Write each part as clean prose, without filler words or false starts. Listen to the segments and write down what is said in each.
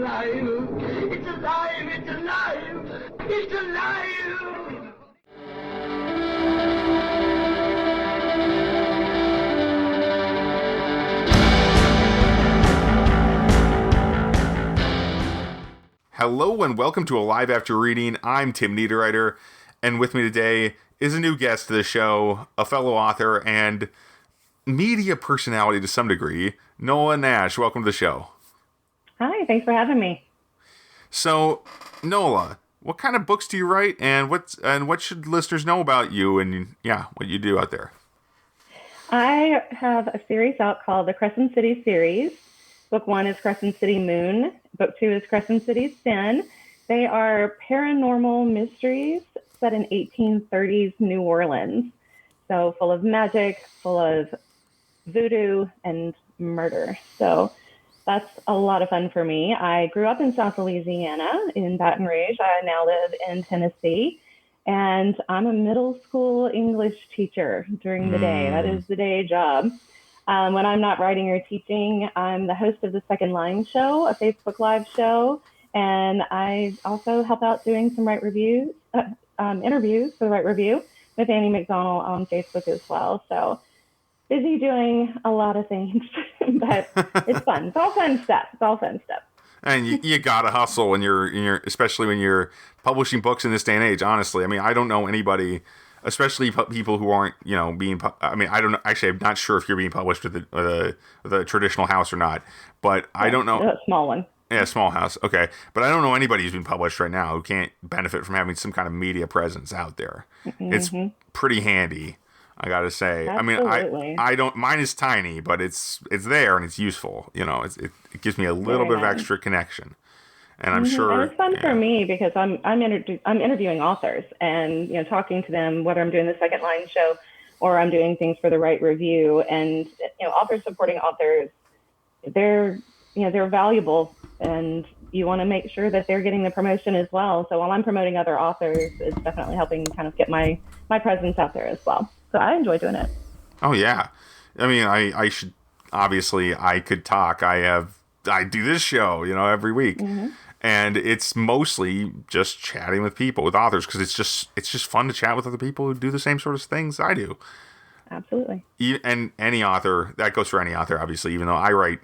alive! It's alive! It's alive! It's alive! Hello and welcome to Alive After Reading. I'm Tim Niederreiter, and with me today is a new guest to the show, a fellow author and media personality to some degree, Nola Nash. Welcome to the show. Hi, thanks for having me. So, Nola, what kind of books do you write, and what should listeners know about you and what you do out there? I have a series out called the Crescent City series. Book 1 is Crescent City Moon. Book 2 is Crescent City Sin. They are paranormal mysteries set in 1830s New Orleans. So full of magic, full of voodoo and murder. So that's a lot of fun for me. I grew up in South Louisiana in Baton Rouge. I now live in Tennessee. And I'm a middle school English teacher during the day. That is the day job. When I'm not writing or teaching, I'm the host of the Second Line Show, a Facebook Live show, and I also help out doing some interviews for the Right Review with Annie McDonald on Facebook as well. So busy doing a lot of things, but it's fun. It's all fun stuff. And you gotta hustle when you're especially when you're publishing books in this day and age. Honestly, I mean, I don't know anybody, especially people who aren't, being. I mean, I don't know. Actually, I'm not sure if you're being published with the traditional house or not. But I don't know. A small one. Yeah, small house. Okay, but I don't know anybody who's being published right now who can't benefit from having some kind of media presence out there. Mm-hmm. It's pretty handy, I gotta say. Absolutely. I mean, I don't. Mine is tiny, but it's there and it's useful. It gives me a little bit of extra connection. And I'm sure, and it's fun for me because I'm interviewing authors and talking to them, whether I'm doing the Second Line Show or I'm doing things for the Right Review. And authors supporting authors, they're valuable, and you want to make sure that they're getting the promotion as well. So while I'm promoting other authors, it's definitely helping kind of get my presence out there as well. So I enjoy doing it. Oh yeah, I mean I should obviously I could talk. I do this show every week. Mm-hmm. And it's mostly just chatting with people, with authors, because it's just fun to chat with other people who do the same sort of things I do. Absolutely. And any author, that goes for any author, obviously, even though I write,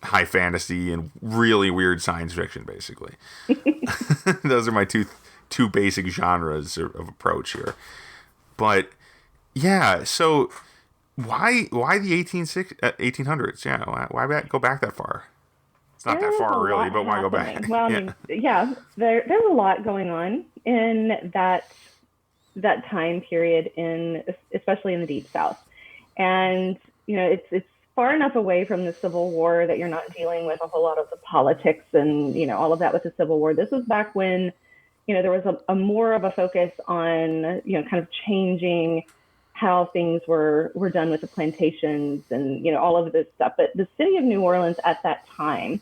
high fantasy and really weird science fiction, basically. Those are my two basic genres of approach here. But, yeah, so why the 1800s? Yeah, why go back that far? Not that far, really, but why go back? Well, I mean, there's a lot going on in that time period, especially in the Deep South, and it's far enough away from the Civil War that you're not dealing with a whole lot of the politics and all of that with the Civil War. This was back when there was a more of a focus on kind of changing how things were done with the plantations and all of this stuff. But the city of New Orleans at that time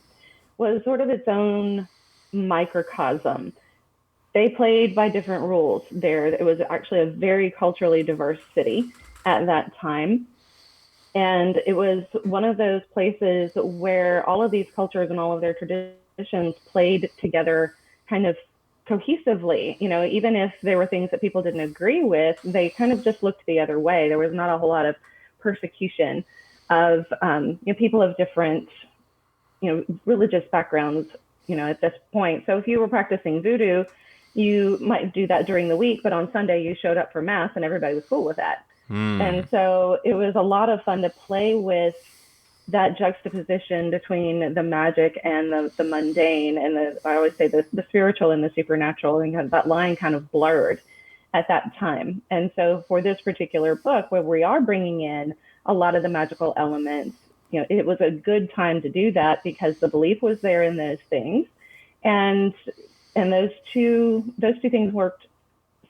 was sort of its own microcosm. They played by different rules there. It was actually a very culturally diverse city at that time. And it was one of those places where all of these cultures and all of their traditions played together kind of cohesively. Even if there were things that people didn't agree with, they kind of just looked the other way. There was not a whole lot of persecution of people of different religious backgrounds, at this point. So if you were practicing voodoo, you might do that during the week, but on Sunday you showed up for mass and everybody was cool with that. And so it was a lot of fun to play with that juxtaposition between the magic and the mundane and I always say the spiritual and the supernatural, and that line kind of blurred at that time. And so for this particular book, where we are bringing in a lot of the magical elements, it was a good time to do that because the belief was there in those things. And those two things worked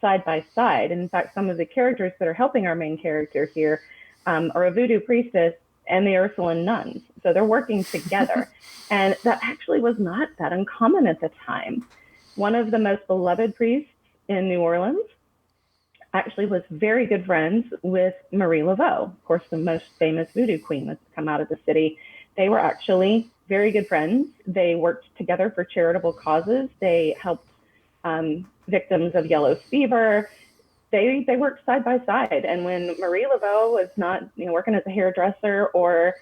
side by side. In fact, some of the characters that are helping our main character here are a voodoo priestess and the Ursuline nuns. So they're working together. And that actually was not that uncommon at the time. One of the most beloved priests in New Orleans actually was very good friends with Marie Laveau, of course, the most famous voodoo queen that's come out of the city. They were actually very good friends. They worked together for charitable causes. They helped victims of yellow fever. They worked side by side. And when Marie Laveau was not, working as a hairdresser or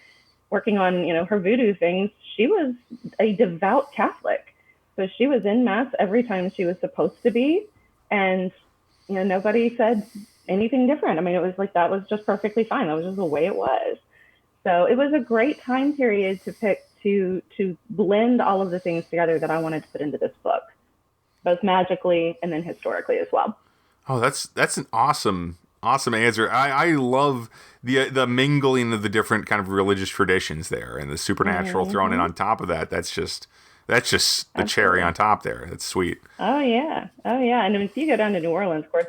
working on, her voodoo things, she was a devout Catholic. So she was in mass every time she was supposed to be. And, nobody said anything different. I mean, it was like, that was just perfectly fine. That was just the way it was. So it was a great time period to pick to blend all of the things together that I wanted to put into this book, both magically and then historically as well. Oh, that's an awesome answer. I love the mingling of the different kind of religious traditions there, and the supernatural thrown in on top of that. That's just the cherry on top there. That's sweet. Oh yeah. And if you go down to New Orleans, of course,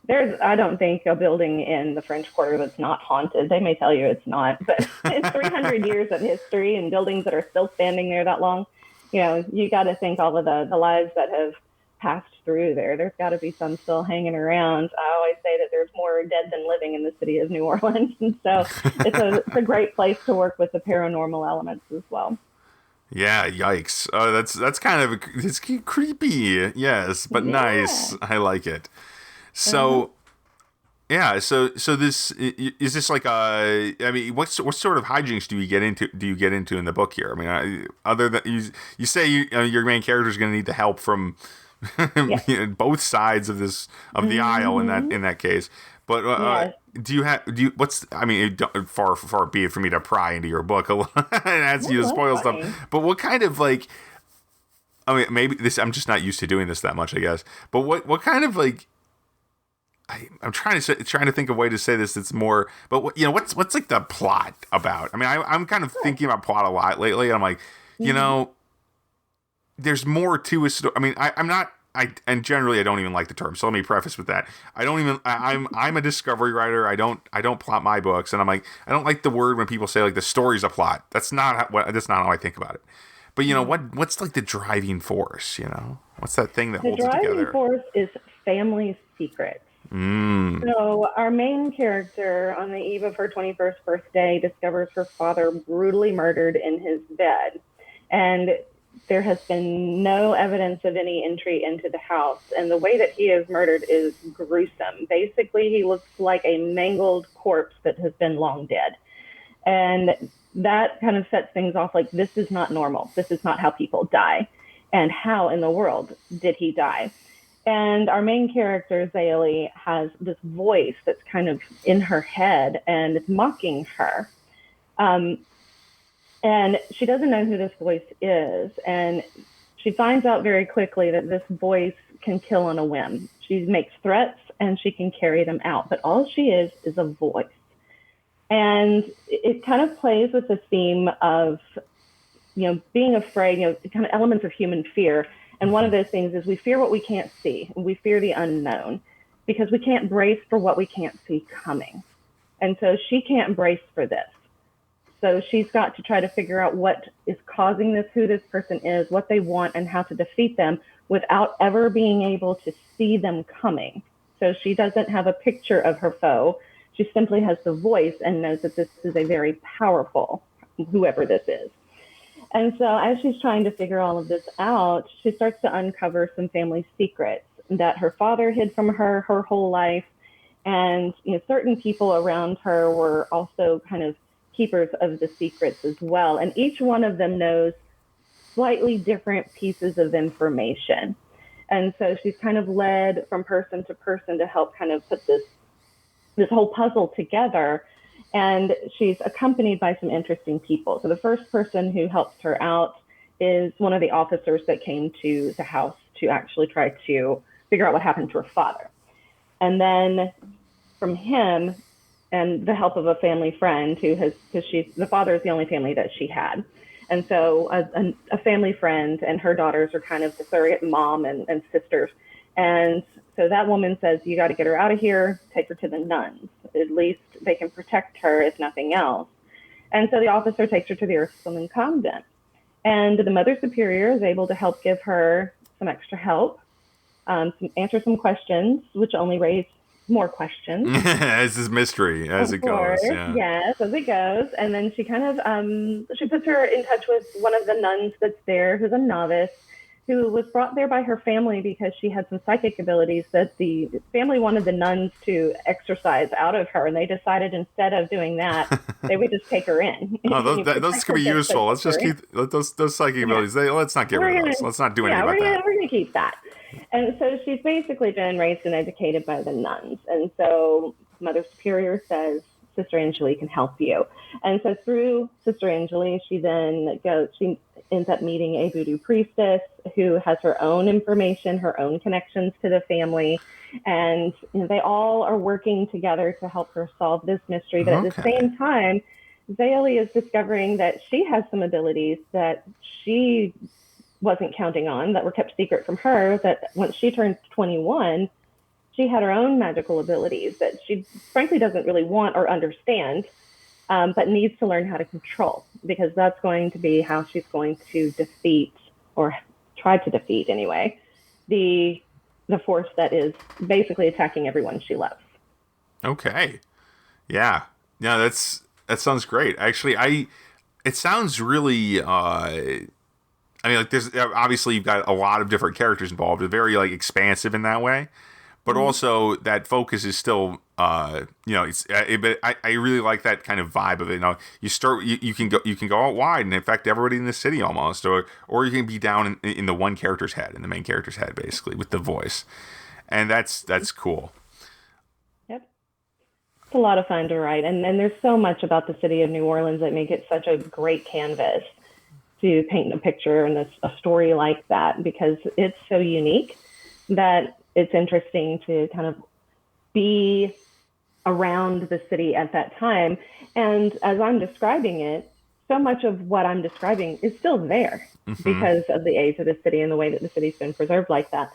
there's I don't think a building in the French Quarter that's not haunted. They may tell you it's not, but it's 300 years of history and buildings that are still standing there that long. You got to think all of the lives that have passed through there. There's got to be some still hanging around. I always say that there's more dead than living in the city of New Orleans, and so it's a great place to work with the paranormal elements as well. Yeah, yikes. Oh, that's kind of it's creepy. Yes, but nice. I like it. So, so this is this like I mean, what sort of hijinks do you get into in the book here? I mean, other than you say your main character is going to need the help from both sides of the aisle in that case. But far be it for me to pry into your book and ask you to spoil stuff. But what kind of like, I mean, maybe this, I'm just not used to doing this that much, I guess. But what kind of like, I'm trying to think of a way to say this that's more, but what's like the plot about? I mean, I'm kind of thinking about plot a lot lately. And I'm like, there's more to a story. I mean, and generally I don't even like the term. So let me preface with that. I'm a discovery writer. I don't plot my books. And I'm like, I don't like the word when people say like the story's a plot. That's not how I think about it. But what's like the driving force, What's that thing that holds it together? The driving force is family secrets. So our main character, on the eve of her 21st birthday, discovers her father brutally murdered in his bed. And there has been no evidence of any entry into the house. And the way that he is murdered is gruesome. Basically, he looks like a mangled corpse that has been long dead. And that kind of sets things off like, this is not normal. This is not how people die. And how in the world did he die? And our main character, Zaylee, has this voice that's kind of in her head and it's mocking her. And she doesn't know who this voice is. And she finds out very quickly that this voice can kill on a whim. She makes threats and she can carry them out. But all she is a voice. And it kind of plays with the theme of, being afraid, kind of elements of human fear. And one of those things is we fear what we can't see. We fear the unknown because we can't brace for what we can't see coming. And so she can't brace for this. So she's got to try to figure out what is causing this, who this person is, what they want, and how to defeat them without ever being able to see them coming. So she doesn't have a picture of her foe. She simply has the voice and knows that this is a very powerful, whoever this is. And so as she's trying to figure all of this out, she starts to uncover some family secrets that her father hid from her whole life. And certain people around her were also kind of keepers of the secrets as well. And each one of them knows slightly different pieces of information. And so she's kind of led from person to person to help kind of put this whole puzzle together. And she's accompanied by some interesting people. So the first person who helps her out is one of the officers that came to the house to actually try to figure out what happened to her father. And then from him and the help of a family friend because the father is the only family that she had. And so a family friend and her daughters are kind of the surrogate mom and sisters. And so that woman says, you got to get her out of here, take her to the nuns. At least they can protect her, if nothing else. And so the officer takes her to the Ursuline convent. And the Mother Superior is able to help give her some extra help, answer some questions, which only raise more questions. As this mystery, as it goes. Yeah. Yes, as it goes. And then she kind of, she puts her in touch with one of the nuns that's there, who's a novice, who was brought there by her family because she had some psychic abilities that the family wanted the nuns to exercise out of her. And they decided instead of doing that, they would just take her in. Oh, those could be useful. Let's just keep those psychic abilities. Let's not get rid of those. Let's not do anything about that. We're going to keep that. And so she's basically been raised and educated by the nuns. And so Mother Superior says, Sister Angelique can help you. And so through Sister Angelique, she ends up meeting a voodoo priestess who has her own information, her own connections to the family. And they all are working together to help her solve this mystery. But at the same time, Zélie is discovering that she has some abilities that she wasn't counting on, that were kept secret from her, that once she turned 21, she had her own magical abilities that she frankly doesn't really want or understand, but needs to learn how to control, because that's going to be how she's going to defeat, or try to defeat anyway, the force that is basically attacking everyone she loves. Okay. Yeah. Yeah, that sounds great. Actually, it sounds really I mean, like, there's obviously you've got a lot of different characters involved. It's very like expansive in that way, but also that focus is still, it's. But I really like that kind of vibe of it. You can go out wide and affect everybody in the city almost, or you can be down in the one character's head, in the main character's head, basically with the voice, and that's cool. Yep, it's a lot of fun to write, and there's so much about the city of New Orleans that make it such a great canvas to paint a picture and a story like that, because it's so unique that it's interesting to kind of be around the city at that time. And as I'm describing it, so much of what I'm describing is still there because of the age of the city and the way that the city's been preserved like that.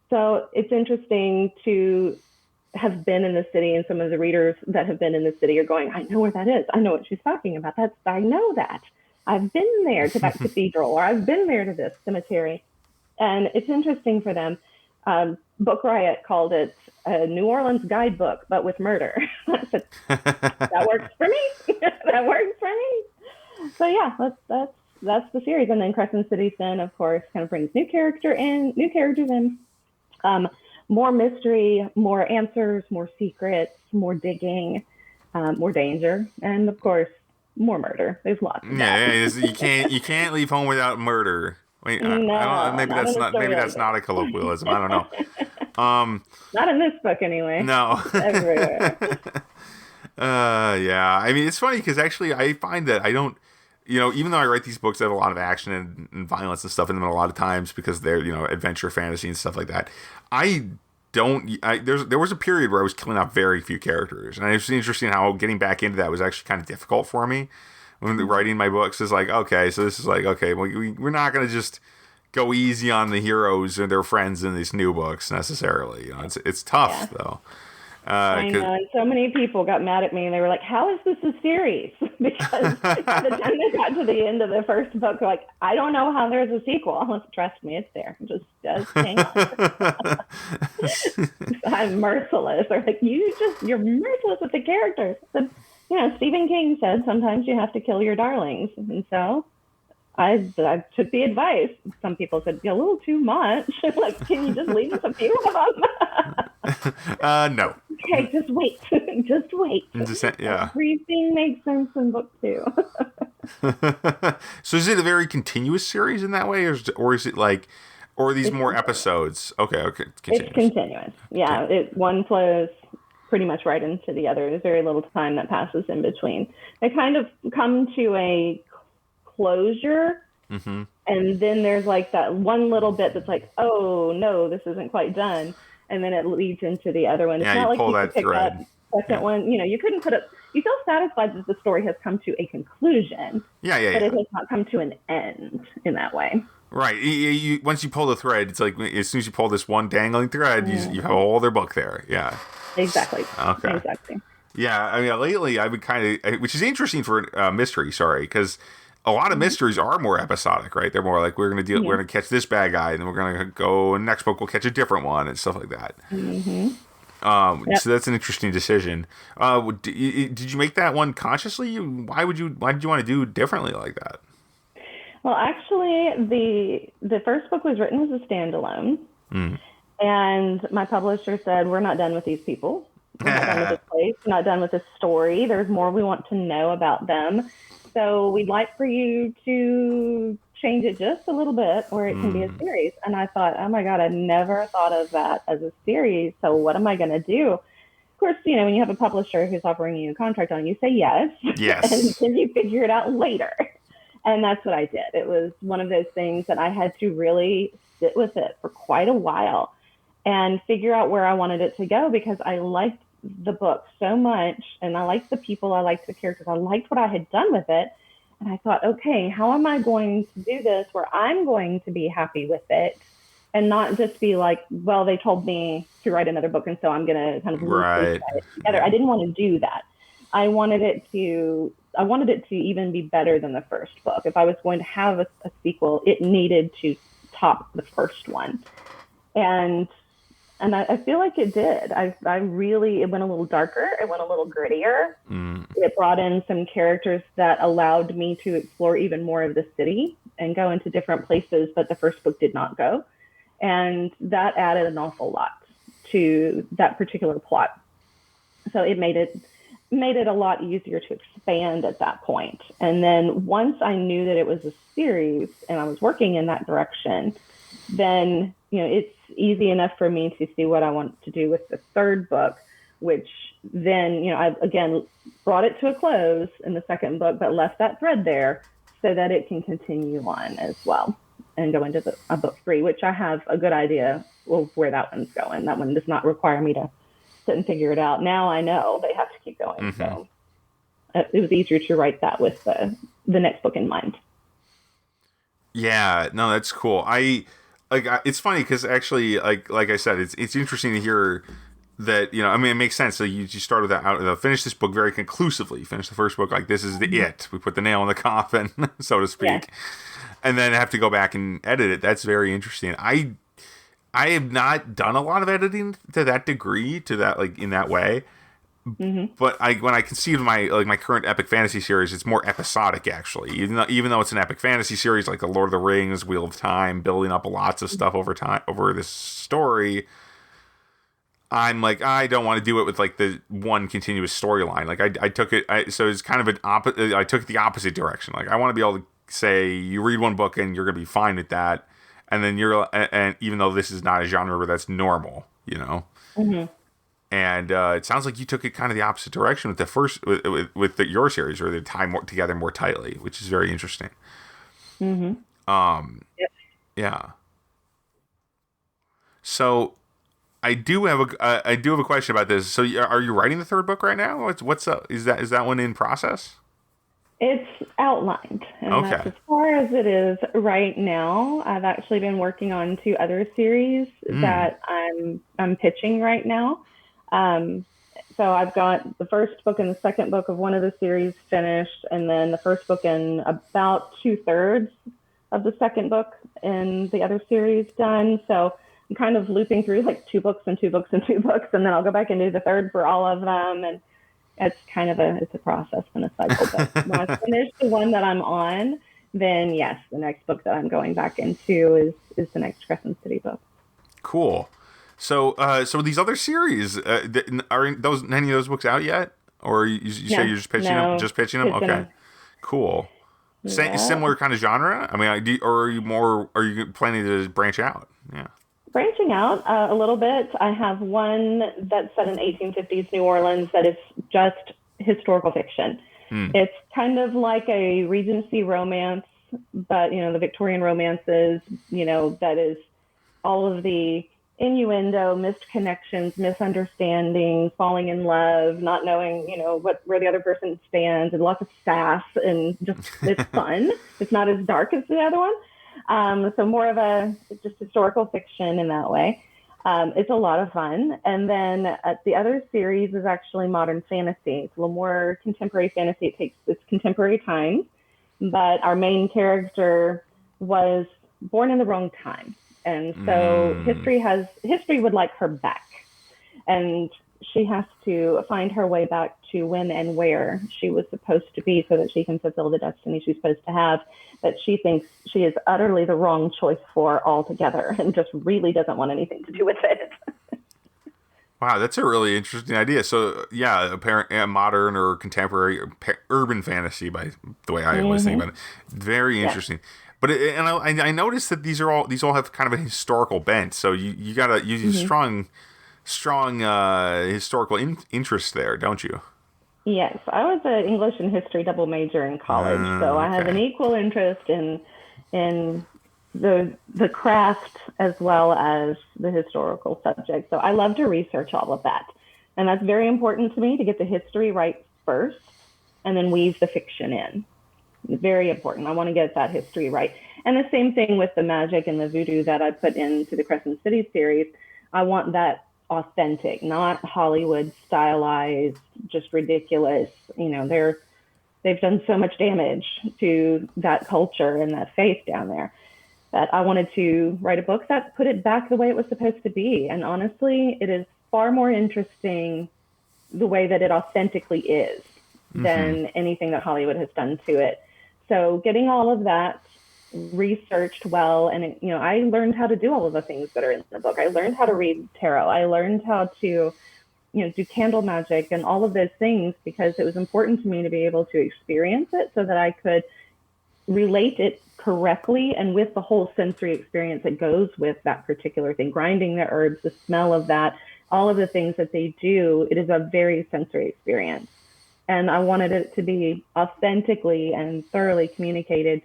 So it's interesting to have been in the city, and some of the readers that have been in the city are going, I know where that is. I know what she's talking about. I know that. I've been there to that cathedral, or I've been there to this cemetery. And it's interesting for them. Book Riot called it a New Orleans guidebook, but with murder. I said, that works for me. That works for me. So yeah, that's the series. And then Crescent City Sin, of course, kind of brings new characters in. More mystery, more answers, more secrets, more digging, more danger, and of course, more murder. There's lots of that. You can't leave home without murder. Wait, no, I don't, maybe that's not a colloquialism. I don't know. Not in this book anyway. No. Everywhere. Yeah. I mean, it's funny because actually I find that I don't, even though I write these books that have a lot of action and violence and stuff in them a lot of times because they're, adventure fantasy and stuff like that, there was a period where I was killing off very few characters, and it's interesting how getting back into that was actually kind of difficult for me. When writing my books is like, okay, so this is like, okay, well, we're not going to just go easy on the heroes and their friends in these new books necessarily. It's tough though. I know, and so many people got mad at me, and they were like, "How is this a series?" Because by the time they got to the end of the first book, they're like, "I don't know how there's a sequel." Trust me, it's there. Just hang on. I'm merciless. They're like, you're merciless with the characters. And, Stephen King said sometimes you have to kill your darlings, and so I took the advice. Some people said, a little too much. Like, can you just leave us a few of them? No. Okay, just wait. Just wait. Yeah. Everything makes sense in book 2. So is it a very continuous series in that way, or is it like, or are these more episodes? Okay. Continuous. It's continuous. Yeah, okay. One flows pretty much right into the other. There's very little time that passes in between. They kind of come to a closure, and then there's like that one little bit that's like, oh no, this isn't quite done, and then it leads into the other one. It's not like pull that thread. Second one, you couldn't put it. You feel satisfied that the story has come to a conclusion. But it has not come to an end in that way. Right. Once you pull the thread, it's like as soon as you pull this one dangling thread, you have a whole other book there. Yeah. Exactly. Okay. Exactly. Yeah. I mean, lately I've been which is interesting for mystery. Sorry, because a lot of mysteries are more episodic, right? They're more like we're going to catch this bad guy, and then we're going to go, and next book we'll catch a different one and stuff like that. Yep. So that's an interesting decision. Did you make that one consciously? Why did you want to do differently like that? Well, actually, the first book was written as a standalone, and my publisher said, "We're not done with these people. We're not done with this place. We're not done with this story. There's more we want to know about them. So we'd like for you to change it just a little bit where it can be a series." And I thought, oh my God, I never thought of that as a series. So what am I going to do? Of course, when you have a publisher who's offering you a contract on it, you say yes. Yes. And then you figure it out later. And that's what I did. It was one of those things that I had to really sit with it for quite a while and figure out where I wanted it to go, because I liked the book so much, and I liked the people, I liked the characters, I liked what I had done with it. And I thought, okay, how am I going to do this where I'm going to be happy with it and not just be like, well, they told me to write another book, and so I'm going to kind of Right. tie it together. I didn't want to do that. I wanted it to even be better than the first book. If I was going to have a sequel, it needed to top the first one. And I feel like it did. It went a little darker. It went a little grittier. It brought in some characters that allowed me to explore even more of the city and go into different places that the first book did not go. And that added an awful lot to that particular plot. So it made it a lot easier to expand at that point. And then once I knew that it was a series and I was working in that direction, then it's easy enough for me to see what I want to do with the third book, which then I again brought it to a close in the second book, but left that thread there so that it can continue on as well and go into a book 3, which I have a good idea of where that one's going. That one does not require me to sit and figure it out. Now I know they have to keep going. So it was easier to write that with the next book in mind. Yeah, no, that's cool. It's funny because actually, like I said, it's interesting to hear that, it makes sense. So you start with that, finish this book very conclusively. You finish the first book like this is it. We put the nail in the coffin, so to speak. Yeah. And then have to go back and edit it. That's very interesting. I have not done a lot of editing to that degree, to that, like, in that way. But when I conceive of my current epic fantasy series, it's more episodic, actually. Even though it's an epic fantasy series like the Lord of the Rings, Wheel of Time, building up lots of stuff over this story, I'm like, I don't want to do it with like the one continuous storyline. Like I took it, so it's kind of I took it the opposite direction. Like I want to be able to say, you read one book and you're gonna be fine with that, and then and even though this is not a genre where that's normal, And it sounds like you took it kind of the opposite direction with the first, with your series, where they tie together more tightly, which is very interesting. Yep. Yeah. So I do have a question about this. So are you writing the third book right now? What's up? Is that one in process? It's outlined, and okay. That's as far as it is right now. I've actually been working on 2 other series that I'm pitching right now. So I've got the first book and the second book of one of the series finished, and then the first book and about 2/3 of the second book in the other series done. So I'm kind of looping through like 2 books and 2 books and 2 books, and then I'll go back and do the third for all of them. And it's kind of a process and a cycle. But when I finish the one that I'm on, then yes, the next book that I'm going back into is the next Crescent City book. Cool. So these other series, are any of those books out yet, or you say you're just pitching them? Just pitching them? Okay, cool. Yeah. Similar kind of genre. I mean, or are you planning to branch out? Yeah. Branching out a little bit. I have one that's set in 1850s New Orleans that is just historical fiction. It's kind of like a Regency romance, but the Victorian romances. That is all of the innuendo, missed connections, misunderstandings, falling in love, not knowing, where the other person stands, and lots of sass, and just it's fun. It's not as dark as the other one. So more of just historical fiction in that way. It's a lot of fun. And then the other series is actually modern fantasy. It's a little more contemporary fantasy. It's contemporary times, but our main character was born in the wrong time. And so history would like her back. and she has to find her way back to when and where she was supposed to be so that she can fulfill the destiny she's supposed to have, that she thinks she is utterly the wrong choice for altogether and just really doesn't want anything to do with it. Wow, that's a really interesting idea. So, yeah, modern or contemporary urban fantasy, by the way I always think about it. Very interesting. But I noticed that these all have kind of a historical bent. So you gotta use strong historical interest there, don't you? Yes, I was an English and history double major in college, so I have an equal interest in the craft as well as the historical subject. So I love to research all of that. And that's very important to me, to get the history right first and then weave the fiction in. It's very important. I want to get that history right. And the same thing with the magic and the voodoo that I put into the Crescent City series. I want that authentic, not Hollywood stylized, just ridiculous. They've done so much damage to that culture and that faith down there, that I wanted to write a book that put it back the way it was supposed to be. And honestly, it is far more interesting the way that it authentically is than anything that Hollywood has done to it. So getting all of that researched well, and I learned how to do all of the things that are in the book. I learned how to read tarot. I learned how to do candle magic and all of those things, because it was important to me to be able to experience it so that I could relate it correctly and with the whole sensory experience that goes with that particular thing. Grinding the herbs, the smell of that, all of the things that they do, it is a very sensory experience. And I wanted it to be authentically and thoroughly communicated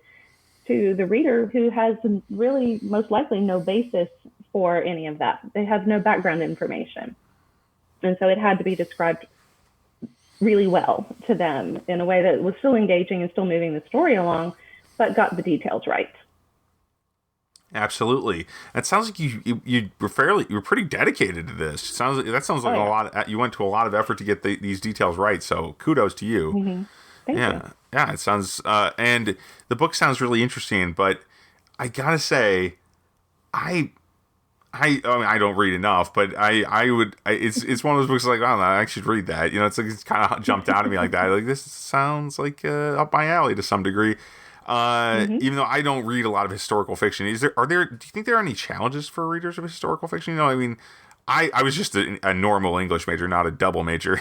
to the reader, who has really most likely no basis for any of that. They have no background information. And so it had to be described really well to them in a way that was still engaging and still moving the story along, but got the details right. Absolutely. It sounds like you were pretty dedicated to this. That sounds like a lot. You went to a lot of effort to get these details right. So kudos to you. Thank you. Yeah. It sounds and the book sounds really interesting. But I gotta say, I mean, I don't read enough, but it's one of those books like, oh, I should read that. It's kind of jumped out at me like that. Like, this sounds like up my alley to some degree. Even though I don't read a lot of historical fiction, do you think there are any challenges for readers of historical fiction? I mean, I was just a normal English major, not a double major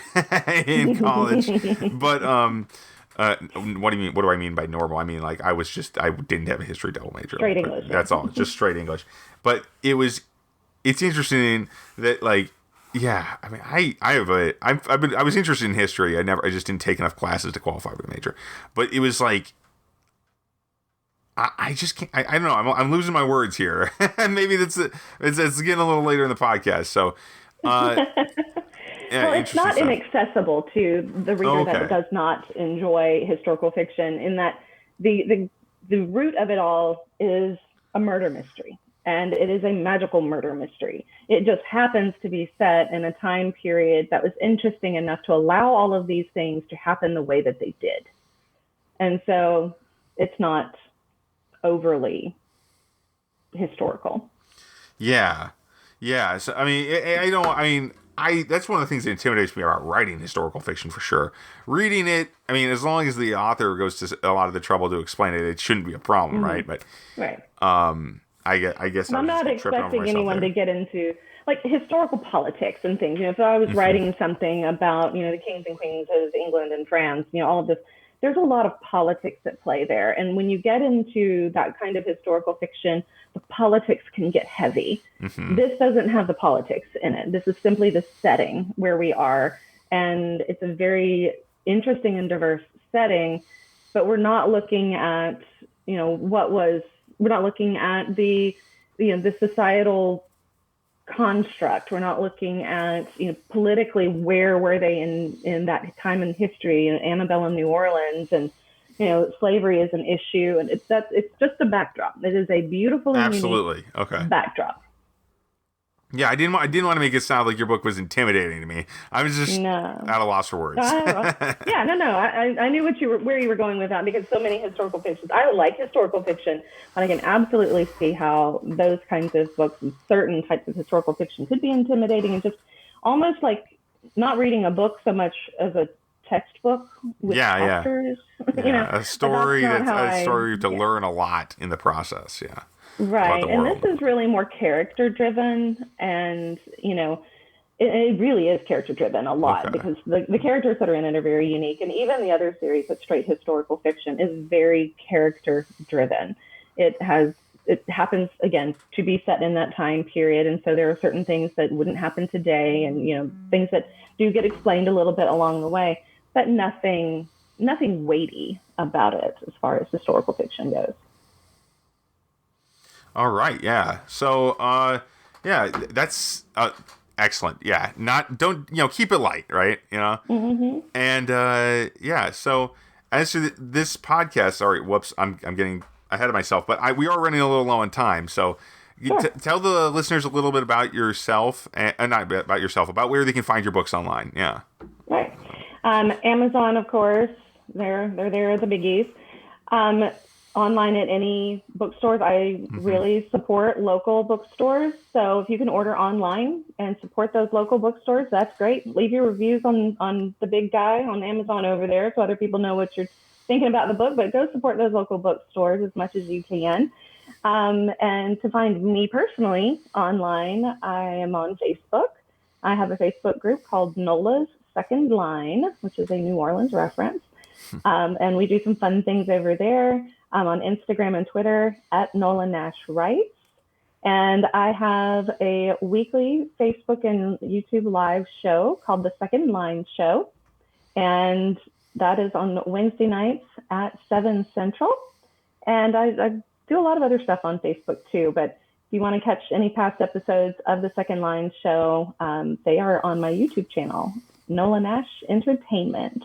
in college. But what do you mean? What do I mean by normal? I mean, like, I didn't have a history double major. Straight English. That's all, just straight English. But it's interesting that, like, yeah, I mean, I was interested in history. I just didn't take enough classes to qualify for the major. But it was like, I just can't. I don't know. I'm losing my words here. Maybe it's getting a little later in the podcast. So, well, it's not inaccessible to the reader that does not enjoy historical fiction. In that the root of it all is a murder mystery, and it is a magical murder mystery. It just happens to be set in a time period that was interesting enough to allow all of these things to happen the way that they did, and so it's not overly historical. Yeah. So I mean, that's one of the things that intimidates me about writing historical fiction, for sure. Reading it, I mean, as long as the author goes to a lot of the trouble to explain it, it shouldn't be a problem, right? But right. I guess I'm not expecting anyone to get into like historical politics and things. If I was writing something about the kings and queens of England and France, all of this. There's a lot of politics at play there. And when you get into that kind of historical fiction, the politics can get heavy. This doesn't have the politics in it. This is simply the setting where we are. And it's a very interesting and diverse setting, but we're not looking at, we're not looking at the societal construct. We're not looking at politically where were they in that time in history, antebellum New Orleans, and slavery is an issue, and it's just a backdrop. It is a beautiful and absolutely unique backdrop. Yeah, I didn't want to make it sound like your book was intimidating to me. I was just at a loss for words. Yeah, no. I knew where you were going with that, because so many historical fictions. I like historical fiction, and I can absolutely see how those kinds of books and certain types of historical fiction could be intimidating and just almost like not reading a book so much as a textbook with chapters. A story to learn a lot in the process. Yeah. Right. And this is really more character driven, and it really is character driven a lot, because the characters that are in it are very unique, and even the other series that's straight historical fiction is very character driven. It happens again to be set in that time period, and so there are certain things that wouldn't happen today, and things that do get explained a little bit along the way, but nothing weighty about it as far as historical fiction goes. All right, yeah. So, that's excellent. Yeah, don't keep it light, right? Mm-hmm. And so as to this podcast, sorry, whoops, I'm getting ahead of myself, but we are running a little low on time. So, Sure. Tell the listeners a little bit about yourself, and not about yourself, about where they can find your books online. Yeah. Right. Amazon, of course. They're there, the biggies. Online at any bookstores. I really support local bookstores. So if you can order online and support those local bookstores, that's great. Leave your reviews on the big guy on Amazon over there so other people know what you're thinking about the book, but go support those local bookstores as much as you can. And to find me personally online, I am on Facebook. I have a Facebook group called Nola's Second Line, which is a New Orleans reference. And we do some fun things over there. I'm on Instagram and Twitter at Nola Nash Writes. And I have a weekly Facebook and YouTube live show called The Second Line Show. And that is on Wednesday nights at 7 Central. And I do a lot of other stuff on Facebook too. But if you want to catch any past episodes of The Second Line Show, they are on my YouTube channel, Nola Nash Entertainment.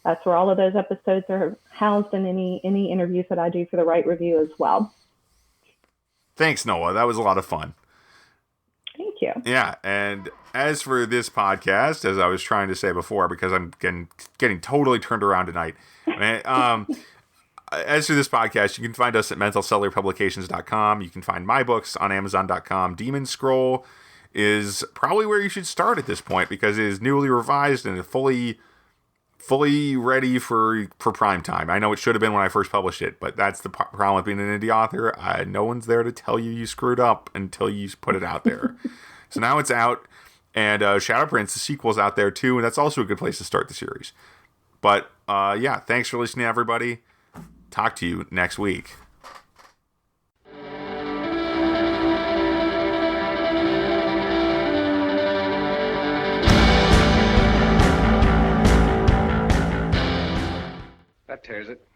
That's where all of those episodes are housed, in any interviews that I do for the Right Review as well. Thanks, Nola. That was a lot of fun. Thank you. Yeah, and as for this podcast, as I was trying to say before, because I'm getting totally turned around tonight, as for this podcast, you can find us at mentalcellularpublications.com. You can find my books on amazon.com. Demon Scroll is probably where you should start at this point, because it is newly revised and fully ready for prime time. I know it should have been when I first published it, but that's the problem with being an indie author. No one's there to tell you screwed up until you put it out there. So now it's out, and Shadow Prince, the sequel's out there too, and that's also a good place to start the series. But thanks for listening, everybody. Talk to you next week. That tears it.